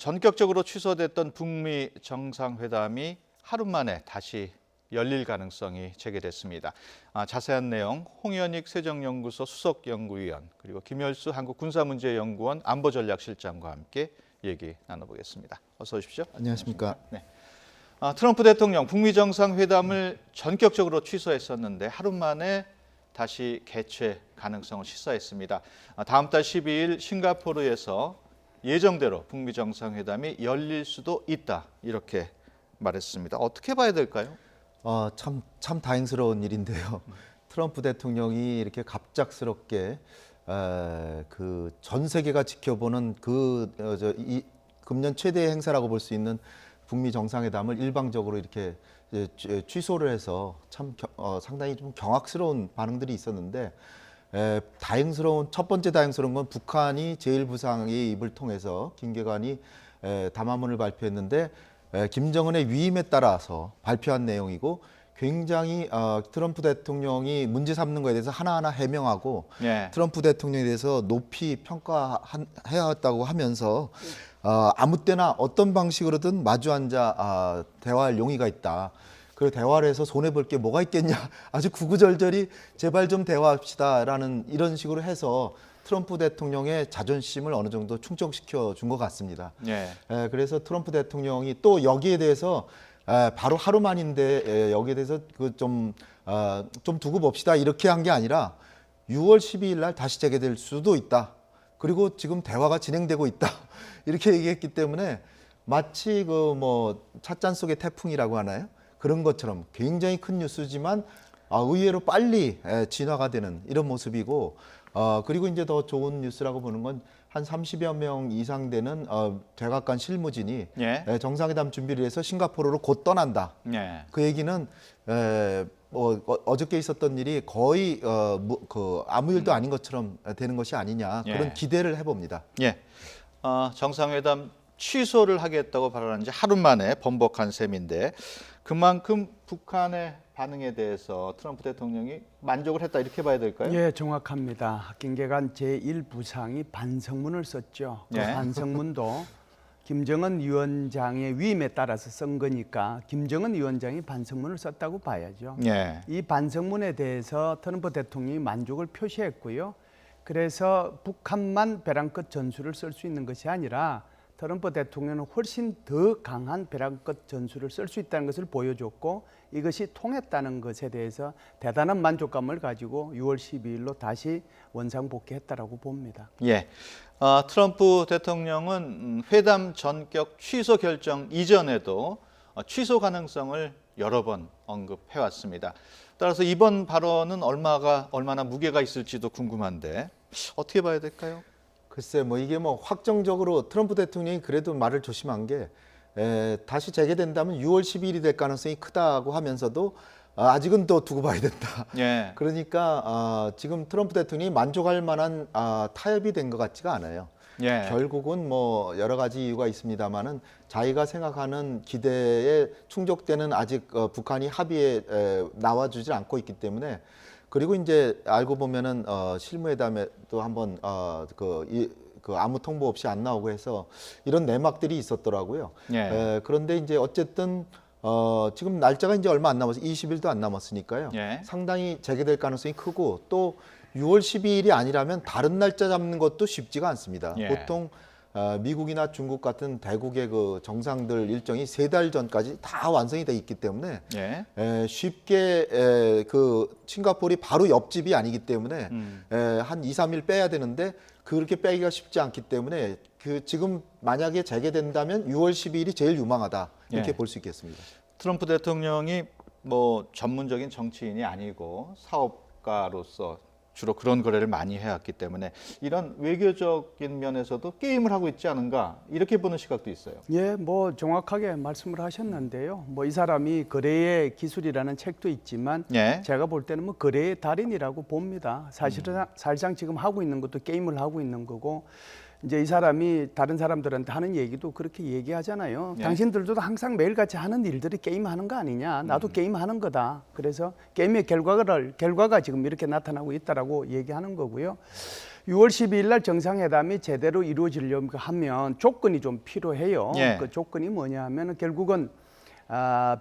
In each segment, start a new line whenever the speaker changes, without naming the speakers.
전격적으로 취소됐던 북미 정상회담이 하루 만에 다시 열릴 가능성이 제기됐습니다. 자세한 내용 홍현익 세정연구소 수석연구위원 그리고 김열수 한국군사문제연구원 안보전략실장과 함께 얘기 나눠보겠습니다. 어서 오십시오.
안녕하십니까.
네. 트럼프 대통령 북미 정상회담을 전격적으로 취소했었는데 하루 만에 다시 개최 가능성을 시사했습니다. 다음 달 12일 싱가포르에서 예정대로 북미 정상회담이 열릴 수도 있다 이렇게 말했습니다. 어떻게 봐야 될까요?
참 다행스러운 일인데요. 트럼프 대통령이 이렇게 갑작스럽게 그 전 세계가 지켜보는 이 금년 최대 행사라고 볼 수 있는 북미 정상회담을 일방적으로 이렇게 취소를 해서 상당히 좀 경악스러운 반응들이 있었는데 첫 번째 다행스러운 건 북한이 제1부상의 입을 통해서 김계관이 담화문을 발표했는데 김정은의 위임에 따라서 발표한 내용이고 굉장히 트럼프 대통령이 문제 삼는 것에 대해서 하나하나 해명하고 트럼프 대통령에 대해서 높이 평가해왔다고 하면서 아무 때나 어떤 방식으로든 마주 앉아 대화할 용의가 있다. 그 대화를 해서 손해볼 게 뭐가 있겠냐. 아주 구구절절히 제발 좀 대화합시다라는 이런 식으로 해서 트럼프 대통령의 자존심을 어느 정도 충족시켜 준 것 같습니다. 그래서 트럼프 대통령이 또 여기에 대해서 바로 하루 만인데 여기에 대해서 좀 두고 봅시다 이렇게 한 게 아니라 6월 12일 날 다시 재개될 수도 있다. 그리고 지금 대화가 진행되고 있다. 이렇게 얘기했기 때문에 마치 찻잔 속의 태풍이라고 하나요? 그런 것처럼 굉장히 큰 뉴스지만 의외로 빨리 진화가 되는 이런 모습이고 그리고 이제 더 좋은 뉴스라고 보는 건 한 30여 명 이상 되는 백악관 실무진이 정상회담 준비를 해서 싱가포르로 곧 떠난다. 그 얘기는 어저께 있었던 일이 거의 아무 일도 아닌 것처럼 되는 것이 아니냐 그런 기대를 해봅니다.
정상회담 취소를 하겠다고 발언한 지 하루 만에 번복한 셈인데 그만큼 북한의 반응에 대해서 트럼프 대통령이 만족을 했다 이렇게 봐야 될까요?
예, 정확합니다. 김계관 제1부상이 반성문을 썼죠. 그 반성문도 김정은 위원장의 위임에 따라서 쓴 거니까 김정은 위원장이 반성문을 썼다고 봐야죠. 이 반성문에 대해서 트럼프 대통령이 만족을 표시했고요. 그래서 북한만 벼랑 끝 전술을 쓸 수 있는 것이 아니라 트럼프 대통령은 훨씬 더 강한 벼랑 끝 전술을 쓸 수 있다는 것을 보여줬고 이것이 통했다는 것에 대해서 대단한 만족감을 가지고 6월 12일로 다시 원상복귀했다라고 봅니다.
트럼프 대통령은 회담 전격 취소 결정 이전에도 취소 가능성을 여러 번 언급해왔습니다. 따라서 이번 발언은 얼마나 무게가 있을지도 궁금한데 어떻게 봐야 될까요?
글쎄 이게 확정적으로 트럼프 대통령이 그래도 말을 조심한 게 다시 재개된다면 6월 12일이 될 가능성이 크다고 하면서도 아직은 더 두고 봐야 된다. 그러니까 지금 트럼프 대통령이 만족할 만한 타협이 된 것 같지가 않아요. 결국은 여러 가지 이유가 있습니다만은 자기가 생각하는 기대에 충족되는 아직 북한이 합의에 나와주질 않고 있기 때문에 그리고 이제 알고 보면은 실무회담에도 한번 아무 통보 없이 안 나오고 해서 이런 내막들이 있었더라고요. 그런데 이제 어쨌든 지금 날짜가 이제 얼마 안 남았어요. 20일도 안 남았으니까요. 상당히 재개될 가능성이 크고 또 6월 12일이 아니라면 다른 날짜 잡는 것도 쉽지가 않습니다. 보통 미국이나 중국 같은 대국의 그 정상들 일정이 3달 전까지 다 완성이 돼 있기 때문에 쉽게 싱가포르이 바로 옆집이 아니기 때문에 한 2, 3일 빼야 되는데 그렇게 빼기가 쉽지 않기 때문에 지금 만약에 재개된다면 6월 12일이 제일 유망하다 이렇게 볼 수 있겠습니다.
트럼프 대통령이 전문적인 정치인이 아니고 사업가로서 주로 그런 거래를 많이 해왔기 때문에 이런 외교적인 면에서도 게임을 하고 있지 않은가 이렇게 보는 시각도 있어요.
정확하게 말씀을 하셨는데요. 이 사람이 거래의 기술이라는 책도 있지만 제가 볼 때는 거래의 달인이라고 봅니다. 사실상 지금 하고 있는 것도 게임을 하고 있는 거고 이제 이 사람이 다른 사람들한테 하는 얘기도 그렇게 얘기하잖아요.
예.
당신들도 항상 매일같이 하는 일들이 게임하는 거 아니냐. 나도 게임하는 거다. 그래서 게임의 결과가 지금 이렇게 나타나고 있다라고 얘기하는 거고요. 6월 12일 날 정상회담이 제대로 이루어지려면 하면 조건이 좀 필요해요.
예.
그 조건이 뭐냐 하면 결국은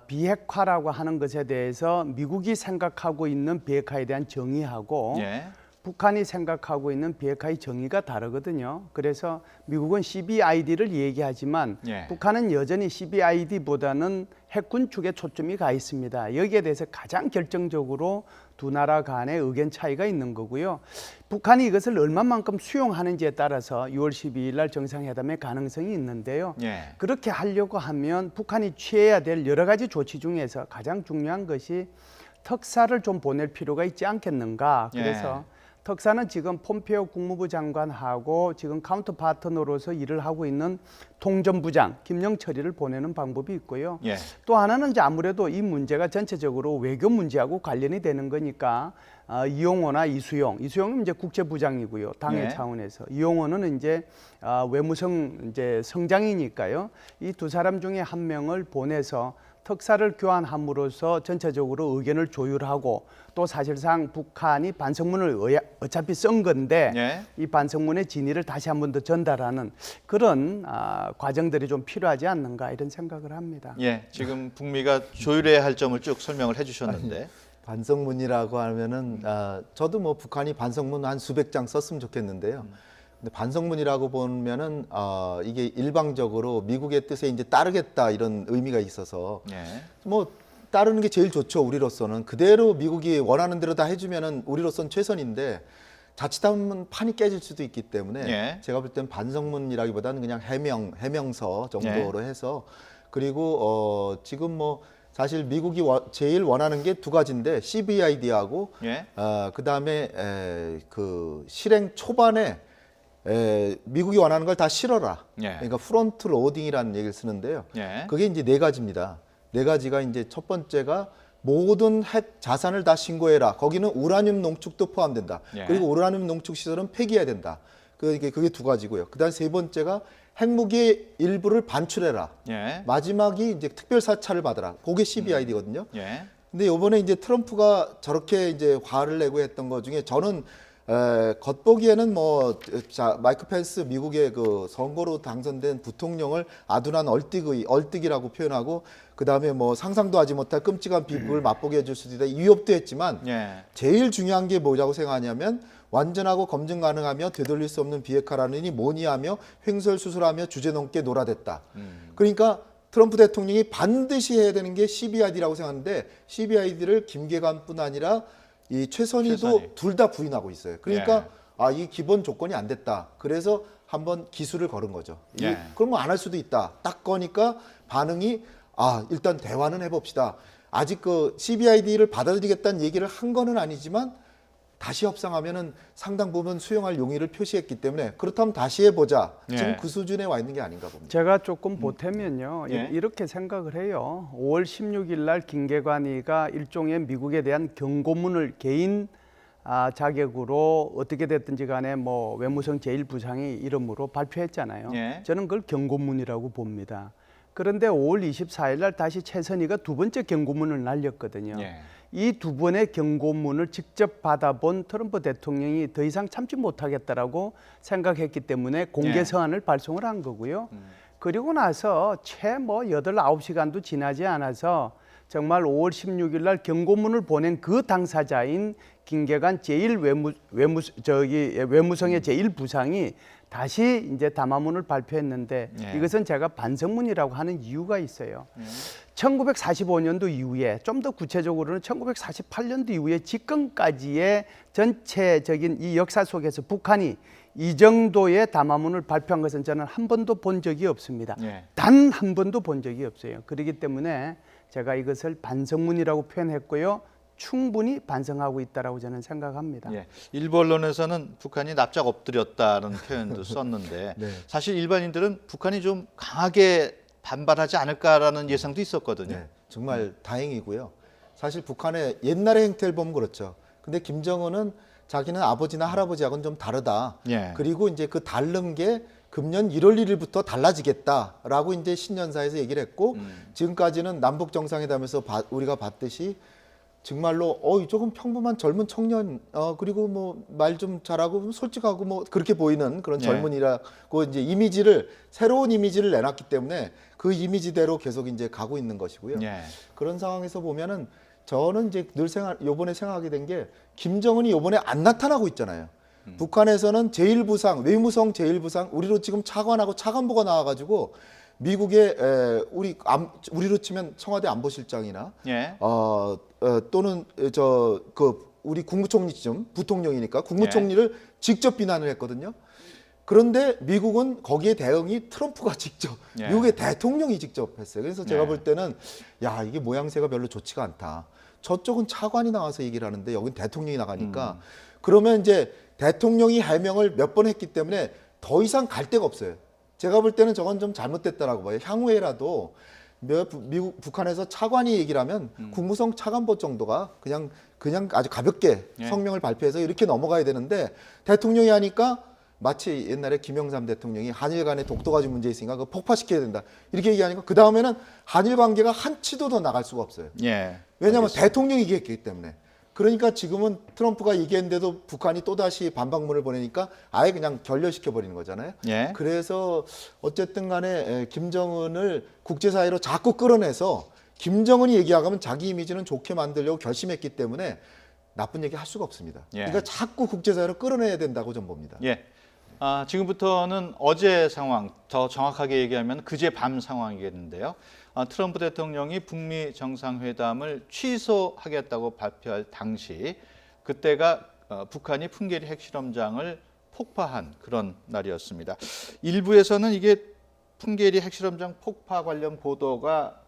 비핵화라고 하는 것에 대해서 미국이 생각하고 있는 비핵화에 대한 정의하고
예.
북한이 생각하고 있는 비핵화의 정의가 다르거든요. 그래서 미국은 CBID를 얘기하지만
예.
북한은 여전히 CBID보다는 핵군 축에 초점이 가 있습니다. 여기에 대해서 가장 결정적으로 두 나라 간의 의견 차이가 있는 거고요. 북한이 이것을 얼마만큼 수용하는지에 따라서 6월 12일 날 정상회담의 가능성이 있는데요.
예.
그렇게 하려고 하면 북한이 취해야 될 여러 가지 조치 중에서 가장 중요한 것이 특사를 좀 보낼 필요가 있지 않겠는가. 그래서 특사는 지금 폼페오 국무부 장관하고 지금 카운터 파트너로서 일을 하고 있는 통전부장 김영철이를 보내는 방법이 있고요.
예.
또 하나는 이제 아무래도 이 문제가 전체적으로 외교 문제하고 관련이 되는 거니까 이용호나 이수용은 이제 국제부장이고요. 당의
예.
차원에서 이용호는 이제 외무성 이제 성장이니까요. 이 두 사람 중에 한 명을 보내서 특사를 교환함으로써 전체적으로 의견을 조율하고 또 사실상 북한이 반성문을 어차피 쓴 건데
예.
이 반성문의 진위를 다시 한 번 더 전달하는 그런 과정들이 좀 필요하지 않는가 이런 생각을 합니다.
예. 지금 북미가 조율해야 할 점을 쭉 설명을 해주셨는데.
반성문이라고 하면은 저도 뭐 북한이 반성문 한 수백 장 썼으면 좋겠는데요. 근데 반성문이라고 보면은 이게 일방적으로 미국의 뜻에 이제 따르겠다 이런 의미가 있어서
예.
뭐 따르는 게 제일 좋죠. 우리로서는 그대로 미국이 원하는 대로 다 해주면은 우리로서는 최선인데 자칫하면 판이 깨질 수도 있기 때문에
예.
제가 볼 땐 반성문이라기보다는 그냥 해명서 정도로 해서 그리고 지금 뭐 사실 미국이 제일 원하는 게 두 가지인데 CBID하고
예.
그다음에 그 실행 초반에 미국이 원하는 걸 다 실어라.
예.
그러니까 프론트 로딩이라는 얘기를 쓰는데요.
예.
그게 이제 네 가지입니다. 네 가지가 이제 첫 번째가 모든 핵 자산을 다 신고해라. 거기는 우라늄 농축도 포함된다.
예.
그리고 우라늄 농축 시설은 폐기해야 된다. 그게 두 가지고요. 그다음 세 번째가 핵무기의 일부를 반출해라.
예.
마지막이 이제 특별 사찰을 받아라. 그게 CBID거든요.
예.
근데 이번에 이제 트럼프가 저렇게 이제 화를 내고 했던 것 중에 저는 겉보기에는 뭐 마이크 펜스 미국의 그 선거로 당선된 부통령을 아둔한 얼뜨기라고 표현하고 그 다음에 뭐 상상도 하지 못할 끔찍한 비극을 맛보게 해줄 수도 있다 위협도 했지만
예.
제일 중요한 게 뭐라고 생각하냐면 완전하고 검증 가능하며 되돌릴 수 없는 비핵화라느니 뭐니 하며 횡설수설하며 주제넘게 놀아댔다. 그러니까 트럼프 대통령이 반드시 해야 되는 게 CBID라고 생각하는데 CBID를 김계관뿐 아니라 이 최선희도 둘 다 부인하고 있어요. 그러니까 이 기본 조건이 안 됐다. 그래서 한번 기술을 걸은 거죠.
예.
그런 거 안 할 수도 있다. 딱 거니까 반응이 일단 대화는 해봅시다. 아직 그 CBID를 받아들이겠다는 얘기를 한 거는 아니지만 다시 협상하면은 상당 부분 수용할 용의를 표시했기 때문에 그렇다면 다시 해보자. 지금 그 수준에 와 있는 게 아닌가 봅니다.
제가 조금 보태면요.
예.
이렇게 생각을 해요. 5월 16일 날 김계관이가 일종의 미국에 대한 경고문을 개인 자격으로 어떻게 됐든지 간에 뭐 외무성 제1부상이 이름으로 발표했잖아요.
예.
저는 그걸 경고문이라고 봅니다. 그런데 5월 24일 날 다시 최선희가 두 번째 경고문을 날렸거든요.
예.
이 두 번의 경고문을 직접 받아본 트럼프 대통령이 더 이상 참지 못하겠다라고 생각했기 때문에 공개 서한을 발송을 한 거고요. 그리고 나서 채 뭐 8, 9시간도 지나지 않아서 정말 5월 16일 날 경고문을 보낸 그 당사자인 김계관 외무성의 제1부상이 다시 이제 담화문을 발표했는데 이것은 제가 반성문이라고 하는 이유가 있어요. 1945년도 이후에 좀 더 구체적으로는 1948년도 이후에 지금까지의 전체적인 이 역사 속에서 북한이 이 정도의 담화문을 발표한 것은 저는 한 번도 본 적이 없습니다. 단 한 번도 본 적이 없어요. 그렇기 때문에 제가 이것을 반성문이라고 표현했고요. 충분히 반성하고 있다라고 저는 생각합니다.
예. 일부 언론에서는 북한이 납작 엎드렸다는 표현도 썼는데 사실 일반인들은 북한이 좀 강하게 반발하지 않을까라는 예상도 있었거든요.
네, 정말 다행이고요. 사실 북한의 옛날의 행태를 보면 그렇죠. 근데 김정은은 자기는 아버지나 할아버지하고는 좀 다르다.
예.
그리고 이제 그 다른 게 금년 1월 1일부터 달라지겠다라고 이제 신년사에서 얘기를 했고 지금까지는 남북 정상회담에서 우리가 봤듯이 정말로 조금 평범한 젊은 청년 그리고 뭐 말 좀 잘하고 솔직하고 뭐 그렇게 보이는 그런
예.
젊은이라고 이제 이미지를 새로운 이미지를 내놨기 때문에 그 이미지대로 계속 이제 가고 있는 것이고요.
예.
그런 상황에서 보면은 저는 이제 늘 요번에 생각하게 된 게 김정은이 요번에 안 나타나고 있잖아요. 북한에서는 제1부상, 외무성 제1부상, 우리로 지금 차관하고 차관보가 나와가지고 미국의 우리로 치면 청와대 안보실장이나
예.
또는 우리 국무총리쯤 부통령이니까 국무총리를 직접 비난을 했거든요. 그런데 미국은 거기에 대응이 트럼프가 직접
예.
미국의 대통령이 직접 했어요. 그래서 제가
예.
볼 때는 야 이게 모양새가 별로 좋지가 않다. 저쪽은 차관이 나와서 얘기를 하는데 여긴 대통령이 나가니까 그러면 이제 대통령이 해명을 몇 번 했기 때문에 더 이상 갈 데가 없어요. 제가 볼 때는 저건 좀 잘못됐다라고 봐요. 향후에라도 북한에서 차관이 얘기를 하면 국무성 차관보 정도가 그냥 아주 가볍게
예.
성명을 발표해서 이렇게 넘어가야 되는데 대통령이 하니까 마치 옛날에 김영삼 대통령이 한일 간에 독도가지 문제 있으니까 그거 폭파시켜야 된다. 이렇게 얘기하니까 그 다음에는 한일 관계가 한 치도 더 나갈 수가 없어요.
예.
왜냐하면
알겠습니다.
대통령이 얘기했기 때문에. 그러니까 지금은 트럼프가 얘기했는데도 북한이 또다시 반박문을 보내니까 아예 그냥 결렬시켜 버리는 거잖아요.
예.
그래서 어쨌든 간에 김정은을 국제사회로 자꾸 끌어내서 김정은이 얘기하면 자기 이미지는 좋게 만들려고 결심했기 때문에 나쁜 얘기 할 수가 없습니다.
예.
그러니까 자꾸 국제사회로 끌어내야 된다고 좀 봅니다.
예. 지금부터는 어제 상황, 더 정확하게 얘기하면 그제 밤 상황이겠는데요. 트럼프 대통령이 북미 정상회담을 취소하겠다고 발표할 당시 그때가 북한이 풍계리 핵실험장을 폭파한 그런 날이었습니다. 일부에서는 이게 풍계리 핵실험장 폭파 관련 보도가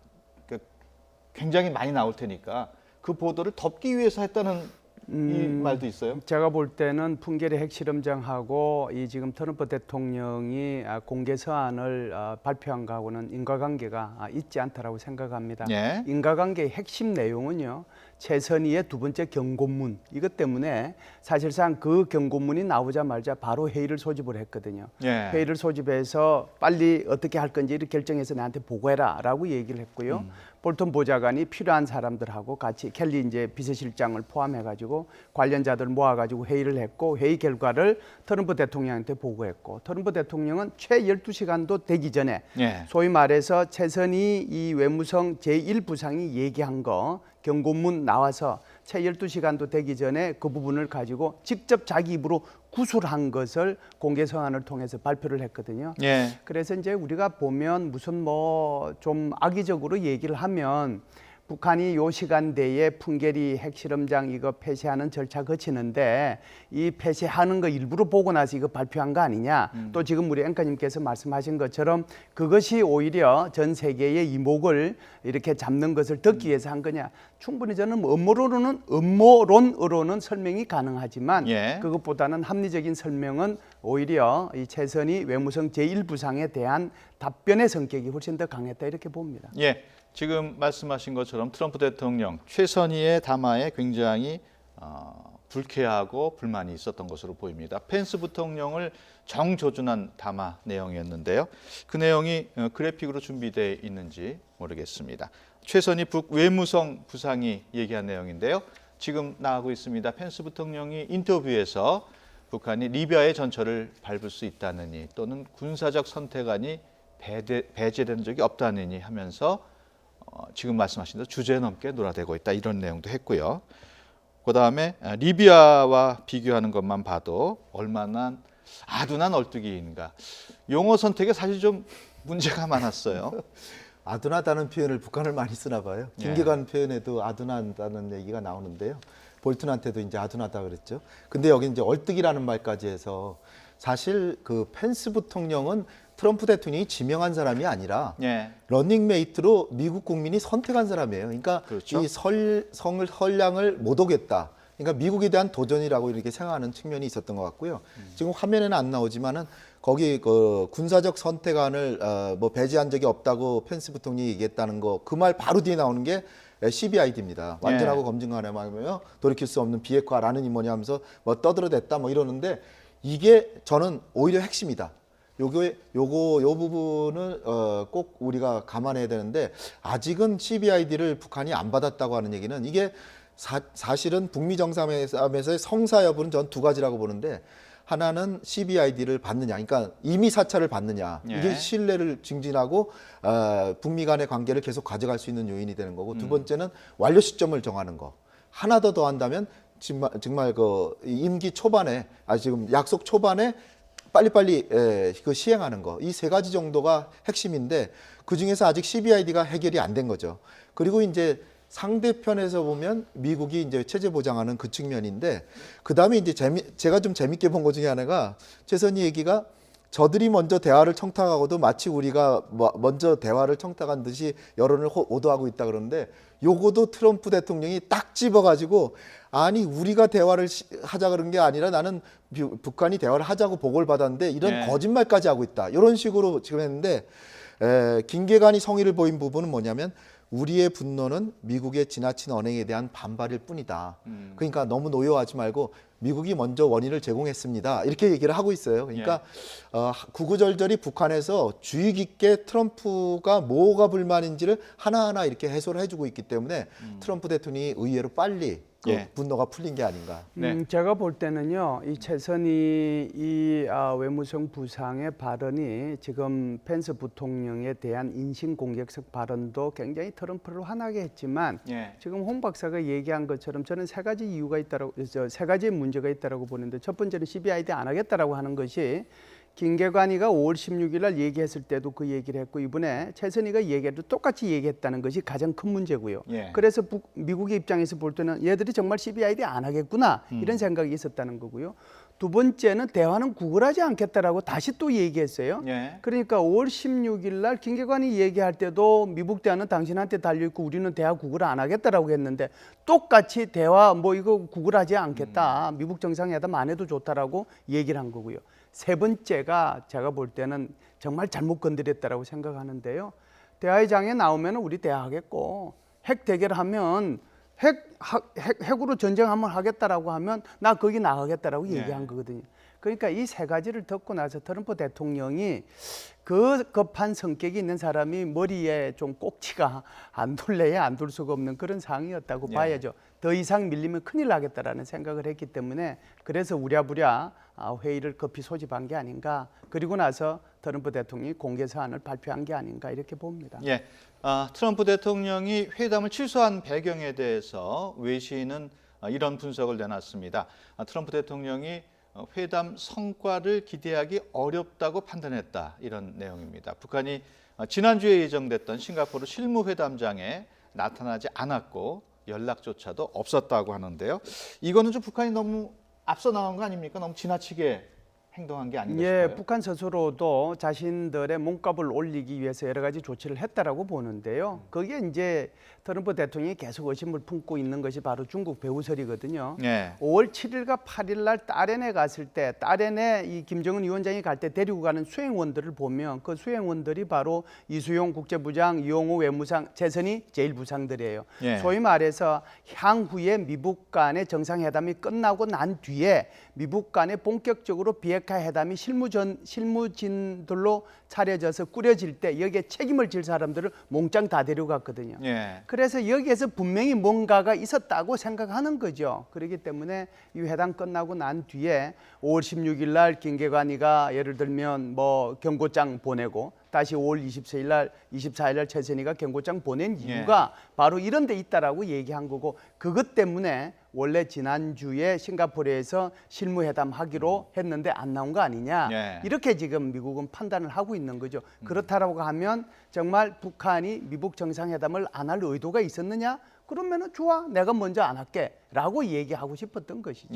굉장히 많이 나올 테니까 그 보도를 덮기 위해서 했다는 이 말도 있어요.
제가 볼 때는 풍계리 핵실험장하고 이 지금 트럼프 대통령이 공개 서한을 발표한 거하고는 인과관계가 있지 않다라고 생각합니다.
예.
인과관계의 핵심 내용은요. 최선희의 두 번째 경고문 이것 때문에 사실상 그 경고문이 나오자마자 바로 회의를 소집을 했거든요.
예.
회의를 소집해서 빨리 어떻게 할 건지를 결정해서 나한테 보고해라라고 얘기를 했고요. 볼턴 보좌관이 필요한 사람들하고 같이 켈리 이제 비서실장을 포함해가지고 관련자들 모아가지고 회의를 했고 회의 결과를 트럼프 대통령한테 보고했고 트럼프 대통령은 최 12시간도 되기 전에
예.
소위 말해서 최선희 이 외무성 제1부상이 얘기한 거 경고문 나와서 채 12시간도 되기 전에 그 부분을 가지고 직접 자기 입으로 구술한 것을 공개 서한을 통해서 발표를 했거든요.
예.
그래서 이제 우리가 보면 무슨 뭐 좀 악의적으로 얘기를 하면 북한이 요 시간대에 풍계리 핵실험장 이거 폐쇄하는 절차 거치는데 이 폐쇄하는 거 일부러 보고 나서 이거 발표한 거 아니냐. 또 지금 우리 앵커님께서 말씀하신 것처럼 그것이 오히려 전 세계의 이목을 이렇게 잡는 것을 듣기 위해서 한 거냐. 충분히 저는 음모론으로는 설명이 가능하지만
예.
그것보다는 합리적인 설명은 오히려 이 최선희 외무성 제1부상에 대한 답변의 성격이 훨씬 더 강했다 이렇게 봅니다.
예. 지금 말씀하신 것처럼 트럼프 대통령 최선희의 담화에 굉장히 불쾌하고 불만이 있었던 것으로 보입니다. 펜스 부통령을 정조준한 담화 내용이었는데요. 그 내용이 그래픽으로 준비되어 있는지 모르겠습니다. 최선희 북 외무성 부상이 얘기한 내용인데요. 지금 나가고 있습니다. 펜스 부통령이 인터뷰에서 북한이 리비아의 전철을 밟을 수 있다느니 또는 군사적 선택안이 배제되는 적이 없다느니 하면서 지금 말씀하신 대로 주제 넘게 놀아대고 있다 이런 내용도 했고요. 그다음에 리비아와 비교하는 것만 봐도 얼마나 아둔한 얼뚝이인가. 용어 선택에 사실 좀 문제가 많았어요.
아둔하다는 표현을 북한을 많이 쓰나 봐요.
예.
김계관 표현에도 아둔하다는 얘기가 나오는데요. 볼튼한테도 이제 아둔하다 그랬죠. 근데 여기 이제 얼뚝이라는 말까지 해서 사실 그 펜스 부통령은 트럼프 대통령이 지명한 사람이 아니라
예.
러닝메이트로 미국 국민이 선택한 사람이에요. 그러니까
그렇죠.
이 선량을 못 오겠다. 그러니까 미국에 대한 도전이라고 이렇게 생각하는 측면이 있었던 것 같고요. 지금 화면에는 안 나오지만은 거기 그 군사적 선택안을 뭐 배제한 적이 없다고 펜스 부통령이 얘기했다는 거 그 말 바로 뒤에 나오는 게 CBID입니다. 완전하고 검증 가능하며 돌이킬 수 없는 비핵화라는 이 뭐냐 하면서 뭐 떠들어댔다 뭐 이러는데 이게 저는 오히려 핵심이다. 요 부분을 꼭 우리가 감안해야 되는데 아직은 CBID를 북한이 안 받았다고 하는 얘기는 이게 사실은 북미 정상회담에서의 성사 여부는 전 두 가지라고 보는데 하나는 CBID를 받느냐, 그러니까 임의 사찰을 받느냐,
예.
이게 신뢰를 증진하고 북미 간의 관계를 계속 가져갈 수 있는 요인이 되는 거고 두 번째는 완료 시점을 정하는 거. 하나 더 더한다면 정말 그 임기 초반에 지금 약속 초반에 빨리빨리 그 시행하는 거. 이 세 가지 정도가 핵심인데 그 중에서 아직 CBID가 해결이 안 된 거죠. 그리고 이제 상대편에서 보면 미국이 이제 체제 보장하는 그 측면인데 그 다음에 이제 제가 좀 재밌게 본 것 중에 하나가 최선희 얘기가 저들이 먼저 대화를 청탁하고도 마치 우리가 먼저 대화를 청탁한 듯이 여론을 오도하고 있다 그러는데 요거도 트럼프 대통령이 딱 집어가지고 아니 우리가 대화를 하자 그런 게 아니라 나는 북한이 대화를 하자고 보고를 받았는데 이런
네.
거짓말까지 하고 있다. 이런 식으로 지금 했는데 김계관이 성의를 보인 부분은 뭐냐면 우리의 분노는 미국의 지나친 언행에 대한 반발일 뿐이다. 그러니까 너무 노여워하지 말고 미국이 먼저 원인을 제공했습니다. 이렇게 얘기를 하고 있어요. 그러니까 구구절절히 북한에서 주의 깊게 트럼프가 뭐가 불만인지를 하나하나 이렇게 해소를 해주고 있기 때문에 트럼프 대통령이 의외로 빨리 그 분노가 풀린 게 아닌가.
네.
제가 볼 때는요, 이 최선희 외무성 부상의 발언이 지금 펜스 부통령에 대한 인신공격적 발언도 굉장히 트럼프를 화나게 했지만 지금 홍 박사가 얘기한 것처럼 저는 세 가지 이유가 있다라고, 세 가지 문제가 있다라고 보는데 첫 번째는 CBID 안 하겠다라고 하는 것이 김계관이가 5월 16일 날 얘기했을 때도 그 얘기를 했고 이번에 최선희가 얘기해도 똑같이 얘기했다는 것이 가장 큰 문제고요. 그래서 미국의 입장에서 볼 때는 얘들이 정말 CBID 안 하겠구나 이런 생각이 있었다는 거고요. 두 번째는 대화는 구걸하지 않겠다라고 다시 또 얘기했어요. 그러니까 5월 16일 날 김계관이 얘기할 때도 미국 대화는 당신한테 달려있고 우리는 대화 구걸 안 하겠다라고 했는데 똑같이 대화 뭐 이거 구걸하지 않겠다. 미국 정상회담 안 해도 좋다라고 얘기를 한 거고요. 세 번째가 제가 볼 때는 정말 잘못 건드렸다라고 생각하는데요. 대화의 장에 나오면 우리 대화하겠고 핵 대결하면 핵으로 전쟁 한번 하겠다라고 하면 나 거기 나가겠다라고 얘기한 거거든요. 그러니까 이 세 가지를 듣고 나서 트럼프 대통령이 그 급한 성격이 있는 사람이 머리에 좀 꼭지가 안 돌래야 안 돌 수가 없는 그런 상황이었다고 봐야죠. 더 이상 밀리면 큰일 나겠다라는 생각을 했기 때문에 그래서 우랴부랴 회의를 급히 소집한 게 아닌가. 그리고 나서 트럼프 대통령이 공개 사안을 발표한 게 아닌가 이렇게 봅니다.
트럼프 대통령이 회담을 취소한 배경에 대해서 외신은 이런 분석을 내놨습니다. 트럼프 대통령이 회담 성과를 기대하기 어렵다고 판단했다 이런 내용입니다. 북한이 지난주에 예정됐던 싱가포르 실무회담장에 나타나지 않았고 연락조차도 없었다고 하는데요. 이거는 좀 북한이 너무 앞서 나간 거 아닙니까? 너무 지나치게 행동한 게 아닌가 싶어요.
북한 스스로도 자신들의 몸값을 올리기 위해서 여러 가지 조치를 했다라고 보는데요. 그게 이제 트럼프 대통령이 계속 의심을 품고 있는 것이 바로 중국 배후설이거든요. 5월 7일과 8일 날 딸앤에 갔을 때 딸앤에 이 김정은 위원장이 갈 때 데리고 가는 수행원들을 보면 그 수행원들이 바로 이수용 국제부장, 이용호 외무상, 최선희 제1부상들이에요. 소위 말해서 향후에 미국 간의 정상회담이 끝나고 난 뒤에 미국 간에 본격적으로 비핵화 회담이 실무진들로 차려져서 꾸려질 때 여기에 책임을 질 사람들을 몽땅 다 데려갔거든요. 그래서 여기에서 분명히 뭔가가 있었다고 생각하는 거죠. 그렇기 때문에 이 회담 끝나고 난 뒤에 5월 16일 날 김계관이가 예를 들면 뭐 경고장 보내고 다시 5월 24일 날 최선희가 경고장 보낸 이유가 바로 이런 데 있다라고 얘기한 거고 그것 때문에 원래 지난주에 싱가포르에서 실무회담 하기로 했는데 안 나온 거 아니냐. 이렇게 지금 미국은 판단을 하고 있는 거죠. 그렇다라고 하면 정말 북한이 미국 정상회담을 안 할 의도가 있었느냐? 그러면은 좋아. 내가 먼저 안 할게. 라고 얘기하고 싶었던 것이죠.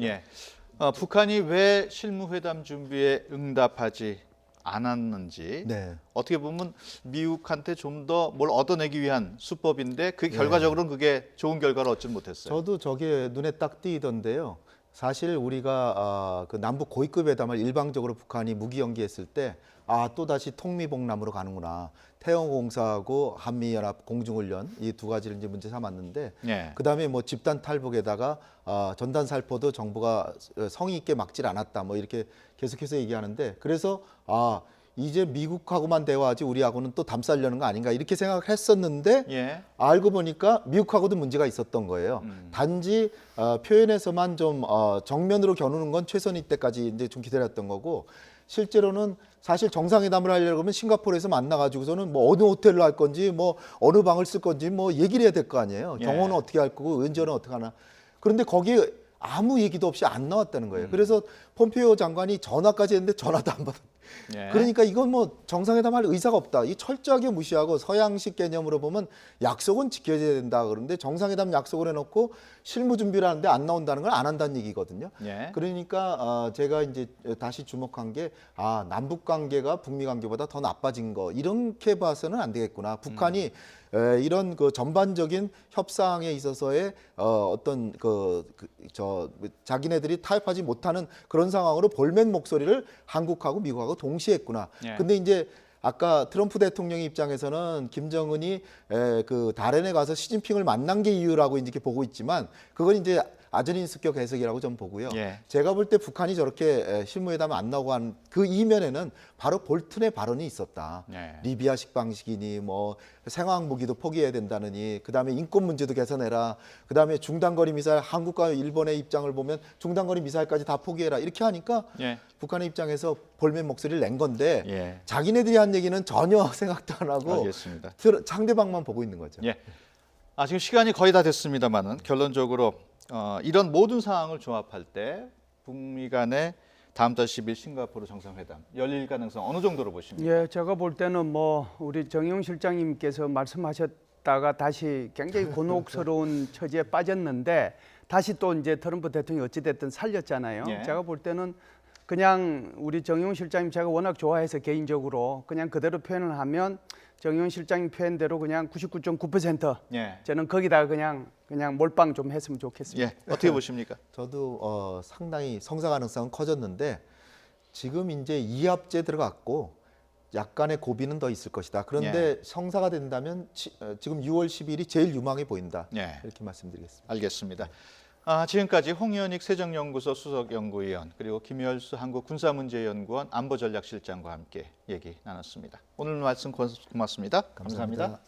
북한이 왜 실무회담 준비에 응답하지 않았는지 어떻게 보면 미국한테 좀 더 뭘 얻어내기 위한 수법인데 그 결과적으로는 그게 좋은 결과를 얻지 못했어요.
저도 저게 눈에 딱 띄던데요. 사실 우리가 그 남북 고위급 회담을 일방적으로 북한이 무기 연기했을 때 또다시 통미봉남으로 가는구나. 태영공사하고 한미연합 공중훈련 이 두 가지를 이제 문제 삼았는데
예.
그다음에 뭐 집단 탈북에다가 전단 살포도 정부가 성의 있게 막질 않았다. 뭐 이렇게 계속해서 얘기하는데 그래서 이제 미국하고만 대화하지 우리하고는 또 담싸려는 거 아닌가 이렇게 생각을 했었는데
예.
알고 보니까 미국하고도 문제가 있었던 거예요. 단지 표현에서만 좀 정면으로 겨누는 건 최선희 때까지 이제 좀 기다렸던 거고 실제로는 사실 정상회담을 하려고 하면 싱가포르에서 만나가지고서는 뭐 어느 호텔로 할 건지 뭐 어느 방을 쓸 건지 뭐 얘기를 해야 될 거 아니에요.
예.
경호는 어떻게 할 거고 은전은 어떻게 하나. 그런데 거기에 아무 얘기도 없이 안 나왔다는 거예요. 그래서 폼페이오 장관이 전화까지 했는데 전화도 안 받았.
예.
그러니까 이건 뭐 정상회담 할 의사가 없다. 이 철저하게 무시하고 서양식 개념으로 보면 약속은 지켜져야 된다. 그런데 정상회담 약속을 해놓고 실무 준비를 하는데 안 나온다는 걸 안 한다는 얘기거든요.
예.
그러니까 제가 이제 다시 주목한 게 남북 관계가 북미 관계보다 더 나빠진 거 이렇게 봐서는 안 되겠구나. 북한이 이런 그 전반적인 협상에 있어서의 어떤 자기네들이 타협하지 못하는 그런 상황으로 볼멘 목소리를 한국하고 미국하고 동시에 했구나.
예.
근데 이제 아까 트럼프 대통령의 입장에서는 김정은이 그 다롄에 가서 시진핑을 만난 게 이유라고 이렇게 보고 있지만 그건 이제 아전인 습격 해석이라고 좀 보고요.
예.
제가 볼 때 북한이 저렇게 실무회담 안 나오고 한 그 이면에는 바로 볼튼의 발언이 있었다.
예.
리비아식 방식이니 뭐 생화학 무기도 포기해야 된다느니 그다음에 인권 문제도 개선해라. 그다음에 중단거리 미사일 한국과 일본의 입장을 보면 중단거리 미사일까지 다 포기해라. 이렇게 하니까
예.
북한의 입장에서 볼멘 목소리를 낸 건데
예.
자기네들이 한 얘기는 전혀 생각도 안 하고
알겠습니다.
상대방만 보고 있는 거죠.
예. 지금 시간이 거의 다 됐습니다만은 결론적으로 이런 모든 상황을 조합할 때 북미 간의 다음 달 10일 싱가포르 정상회담 열릴 가능성 어느 정도로 보십니까?
예, 제가 볼 때는 뭐 우리 정용 실장님께서 말씀하셨다가 다시 굉장히 곤혹스러운 처지에 빠졌는데 다시 또 이제 트럼프 대통령이 어찌됐든 살렸잖아요.
예.
제가 볼 때는 그냥 우리 정용 실장님 제가 워낙 좋아해서 개인적으로 그냥 그대로 표현을 하면 정용 실장님 표현대로 그냥 99.9%
예.
저는 거기다가 그냥 몰빵 좀 했으면 좋겠습니다.
예. 어떻게 보십니까?
저도 상당히 성사 가능성은 커졌는데 지금 이제 이합제 들어갔고 약간의 고비는 더 있을 것이다. 그런데 성사가 된다면 지금 6월 10일이 제일 유망해 보인다.
예.
이렇게 말씀드리겠습니다.
알겠습니다. 지금까지 홍현익 세정연구소 수석연구위원 그리고 김열수 한국군사문제연구원 안보전략실장과 함께 얘기 나눴습니다. 오늘 말씀 고맙습니다. 감사합니다.